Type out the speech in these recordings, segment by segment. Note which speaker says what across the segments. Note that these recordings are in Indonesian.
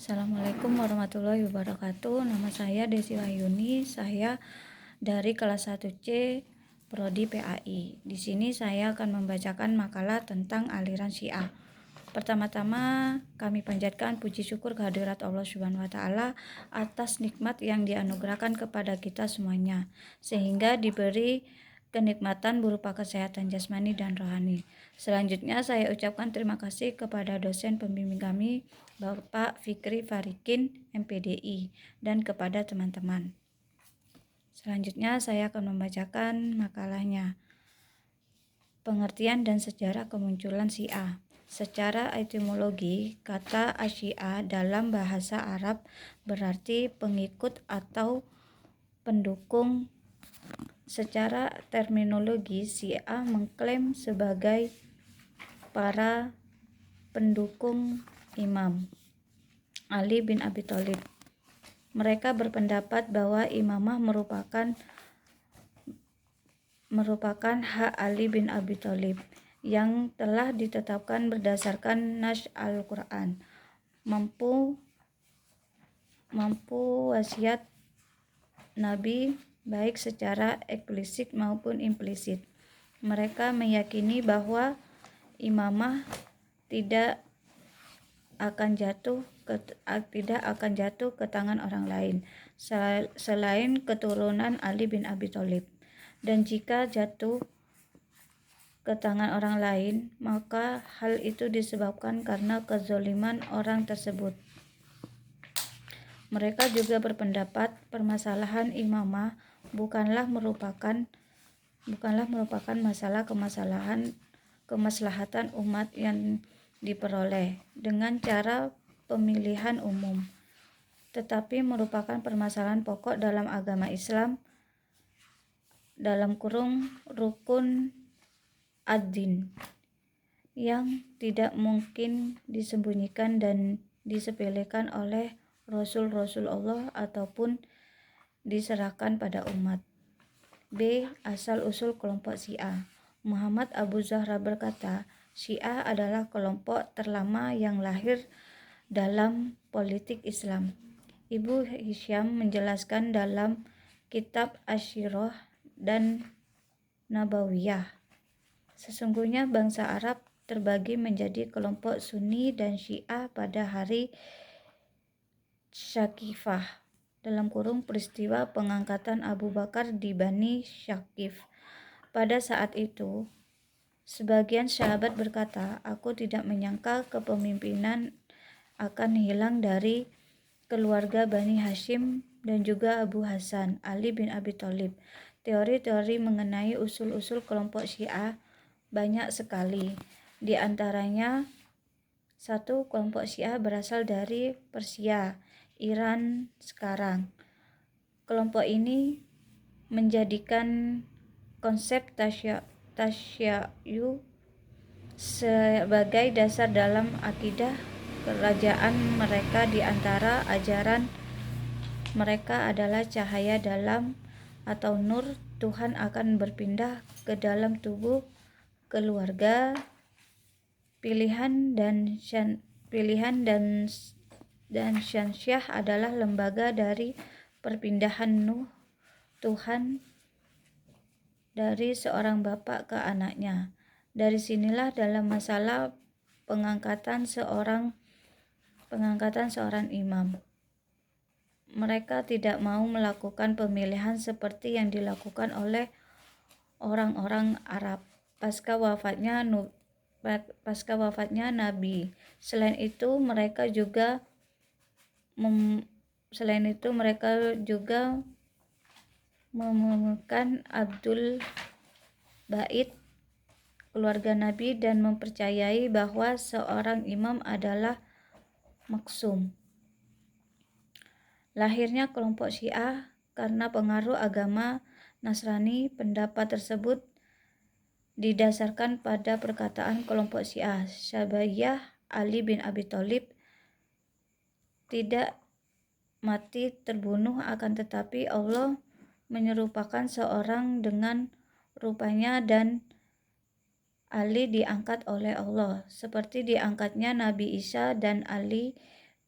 Speaker 1: Assalamualaikum warahmatullahi wabarakatuh. Nama saya Desi Wahyuni. Saya dari kelas 1C Prodi PAI. Di sini saya akan membacakan makalah tentang aliran Syiah. Pertama-tama kami panjatkan puji syukur kehadirat Allah Subhanahu wa taala atas nikmat yang dianugerahkan kepada kita semuanya sehingga diberi kenikmatan berupa kesehatan jasmani dan rohani. Selanjutnya saya ucapkan terima kasih kepada dosen pembimbing kami Bapak Fikri Farikin MPDI dan kepada teman-teman. Selanjutnya saya akan membacakan makalahnya. Pengertian dan sejarah kemunculan Syiah. Secara etimologi, kata Asyiah dalam bahasa Arab berarti pengikut atau pendukung. Secara terminologi, Syiah mengklaim sebagai para pendukung Imam Ali bin Abi Thalib. Mereka berpendapat bahwa imamah merupakan hak Ali bin Abi Thalib yang telah ditetapkan berdasarkan nas Al-Quran, mampu wasiat Nabi baik secara eksplisit maupun implisit. Mereka meyakini bahwa imamah tidak akan jatuh ke tangan orang lain selain keturunan Ali bin Abi Thalib, dan jika jatuh ke tangan orang lain maka hal itu disebabkan karena kezaliman orang tersebut. Mereka juga berpendapat permasalahan imamah bukanlah merupakan masalah kemaslahatan umat yang diperoleh dengan cara pemilihan umum, tetapi merupakan permasalahan pokok dalam agama Islam (rukun ad-din) yang tidak mungkin disembunyikan dan disepelekan oleh Rasul Allah ataupun diserahkan pada umat. B. Asal-usul kelompok Syiah. Muhammad Abu Zahra berkata, Syiah adalah kelompok terlama yang lahir dalam politik Islam. Ibu Hisyam menjelaskan dalam kitab Asyirah dan Nabawiyah, sesungguhnya bangsa Arab terbagi menjadi kelompok Sunni dan Syiah pada hari Syakifah (peristiwa pengangkatan Abu Bakar di Bani Syakif). Pada saat itu, sebagian sahabat berkata, aku tidak menyangka kepemimpinan akan hilang dari keluarga Bani Hashim dan juga Abu Hasan, Ali bin Abi Thalib. Teori-teori mengenai usul-usul kelompok Syiah banyak sekali. Di antaranya, 1. Kelompok Syiah berasal dari Persia, Iran sekarang. Kelompok ini menjadikan konsep tasyayyu'h sebagai dasar dalam akidah kerajaan mereka. Di antara ajaran mereka adalah cahaya dalam atau nur Tuhan akan berpindah ke dalam tubuh keluarga pilihan dan Syansyah adalah lembaga dari perpindahan Nuh Tuhan dari seorang bapak ke anaknya. Dari sinilah dalam masalah pengangkatan seorang imam, mereka tidak mau melakukan pemilihan seperti yang dilakukan oleh orang-orang Arab pasca wafatnya Nabi. Selain itu mereka juga mengumumkan Abdul Bait keluarga Nabi dan mempercayai bahwa seorang imam adalah maksum. Lahirnya kelompok Syiah karena pengaruh agama Nasrani. Pendapat tersebut didasarkan pada perkataan kelompok Syiah, Syabaiyah Ali bin Abi Thalib tidak mati terbunuh, akan tetapi Allah menyerupakan seorang dengan rupanya dan Ali diangkat oleh Allah seperti diangkatnya Nabi Isa, dan Ali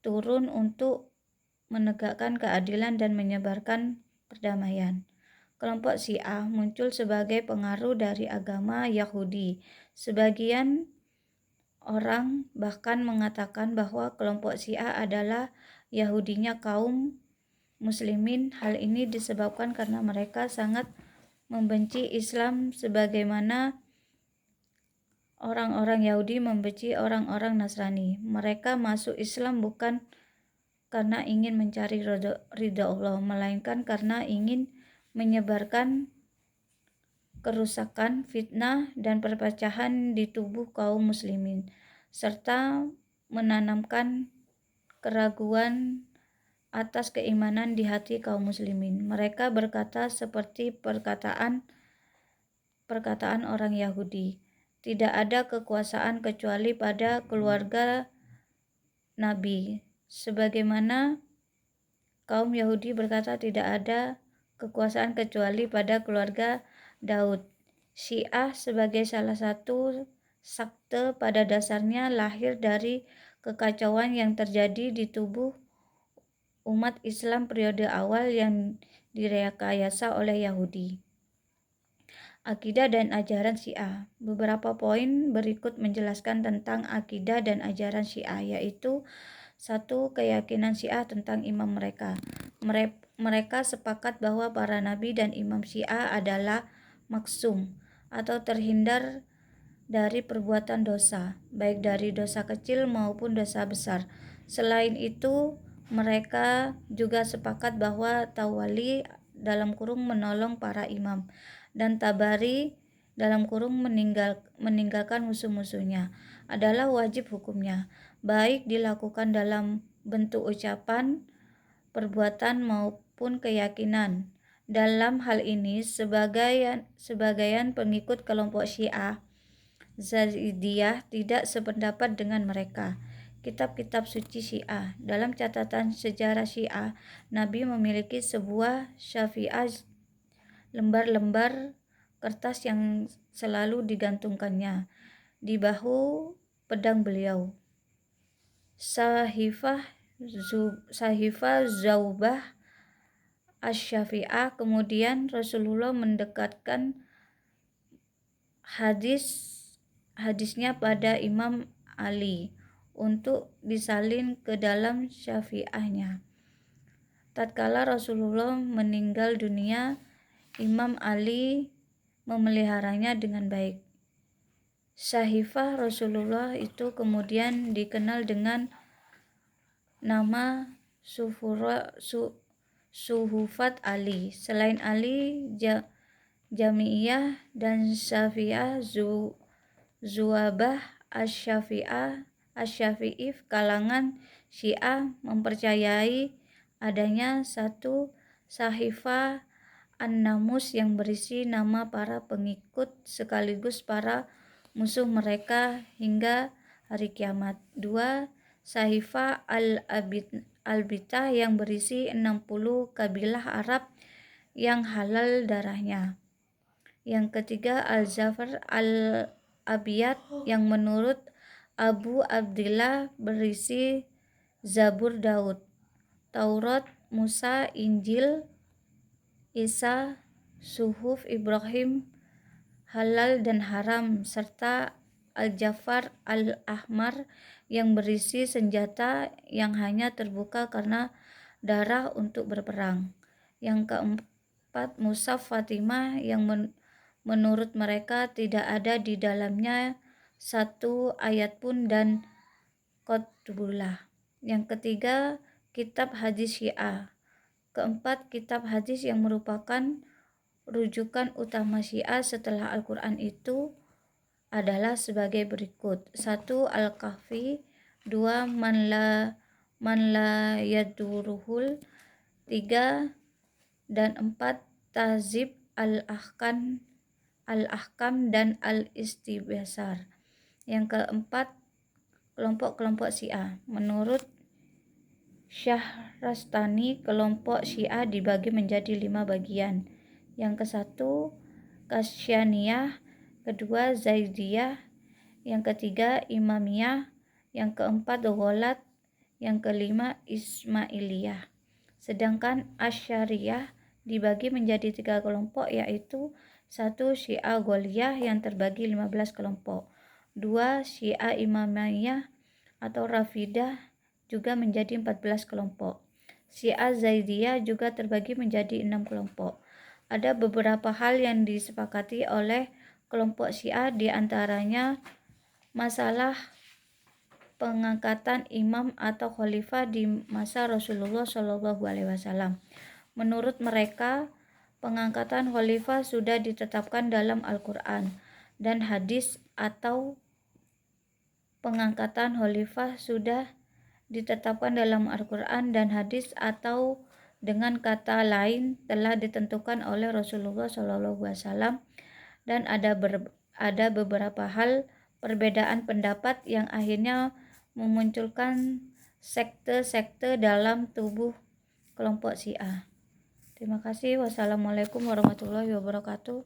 Speaker 1: turun untuk menegakkan keadilan dan menyebarkan perdamaian. Kelompok Syiah muncul sebagai pengaruh dari agama Yahudi. Sebagian orang bahkan mengatakan bahwa kelompok Syiah adalah Yahudinya kaum muslimin. Hal ini disebabkan karena mereka sangat membenci Islam sebagaimana orang-orang Yahudi membenci orang-orang Nasrani. Mereka masuk Islam bukan karena ingin mencari ridha Allah, melainkan karena ingin menyebarkan kerusakan, fitnah, dan perpecahan di tubuh kaum muslimin, serta menanamkan keraguan atas keimanan di hati kaum muslimin. Mereka berkata seperti perkataan orang Yahudi, tidak ada kekuasaan kecuali pada keluarga Nabi. Sebagaimana kaum Yahudi berkata tidak ada kekuasaan kecuali pada keluarga Daud. Syiah sebagai salah satu sekte pada dasarnya lahir dari kekacauan yang terjadi di tubuh umat Islam periode awal yang direkayasa oleh Yahudi. Akidah dan ajaran Syiah. Beberapa poin berikut menjelaskan tentang akidah dan ajaran Syiah, yaitu 1. Keyakinan Syiah tentang imam mereka. Mereka sepakat bahwa para nabi dan imam Syiah adalah maksum atau terhindar dari perbuatan dosa, baik dari dosa kecil maupun dosa besar. Selain itu, mereka juga sepakat bahwa tawali menolong para imam dan tabari meninggalkan musuh-musuhnya adalah wajib hukumnya, baik dilakukan dalam bentuk ucapan, perbuatan maupun keyakinan. Dalam hal ini, sebagian pengikut kelompok Syiah Zaidiyah tidak sependapat dengan mereka. Kitab-kitab suci Syiah. Dalam catatan sejarah Syiah, Nabi memiliki sebuah syafi'ah, lembar-lembar kertas yang selalu digantungkannya di bahu pedang beliau. Sahifah Zaubah Asy-Syafi'ah. Kemudian Rasulullah mendekatkan hadisnya pada Imam Ali untuk disalin ke dalam syafi'ahnya. Tatkala Rasulullah meninggal dunia, Imam Ali memeliharanya dengan baik. Sahifah Rasulullah itu kemudian dikenal dengan nama Suhufat Ali. Selain Ali, Jami'iyah dan Syafi'ah Zuwabah Asy-Syafi'i kalangan Syiah mempercayai adanya satu sahifah An-Namus yang berisi nama para pengikut sekaligus para musuh mereka hingga hari kiamat. 2. Sahifah Al-Bitah yang berisi 60 kabilah Arab yang halal darahnya. Yang ketiga, Al-Zafar Al-Abiyat yang menurut Abu Abdillah berisi Zabur Daud, Taurat, Musa, Injil, Isa, Suhuf Ibrahim, halal dan haram, serta Al-Jafar Al-Ahmar yang berisi senjata yang hanya terbuka karena darah untuk berperang. Yang keempat, Mushaf Fatimah yang menurut mereka tidak ada di dalamnya satu ayat pun, dan Qutbullah. Yang ketiga, kitab hadis Syiah. Keempat, kitab hadis yang merupakan rujukan utama Syiah setelah Al-Quran itu adalah sebagai berikut. 1. Al-Kahfi. 2. Man la yaduruhul. 3 dan 4. Tahzib Al-Ahkam dan Al-Istibsar. Yang keempat, kelompok-kelompok Syiah. Menurut Syahrastani, kelompok Syiah dibagi menjadi 5 bagian. Yang ke-1 Qasyaniyah, kedua Zaidiyah, yang ketiga Imamiyah, yang keempat Gholat, yang kelima Ismailiyah. Sedangkan Asy'ariyah dibagi menjadi 3 kelompok, yaitu 1. Syiah Gholiyah yang terbagi 15 kelompok, 2. Syiah Imamiyah atau Rafidah juga menjadi 14 kelompok. Syiah Zaidiyah juga terbagi menjadi 6 kelompok. Ada beberapa hal yang disepakati oleh kelompok Syiah, di antaranya masalah pengangkatan imam atau khalifah di masa Rasulullah SAW. Menurut mereka, pengangkatan khalifah sudah ditetapkan dalam Al-Quran dan hadis, atau pengangkatan khalifah sudah ditetapkan dalam Al-Quran dan hadis, atau dengan kata lain telah ditentukan oleh Rasulullah SAW, dan ada beberapa hal perbedaan pendapat yang akhirnya memunculkan sekte-sekte dalam tubuh kelompok Syiah. Terima kasih. Wassalamualaikum warahmatullahi wabarakatuh.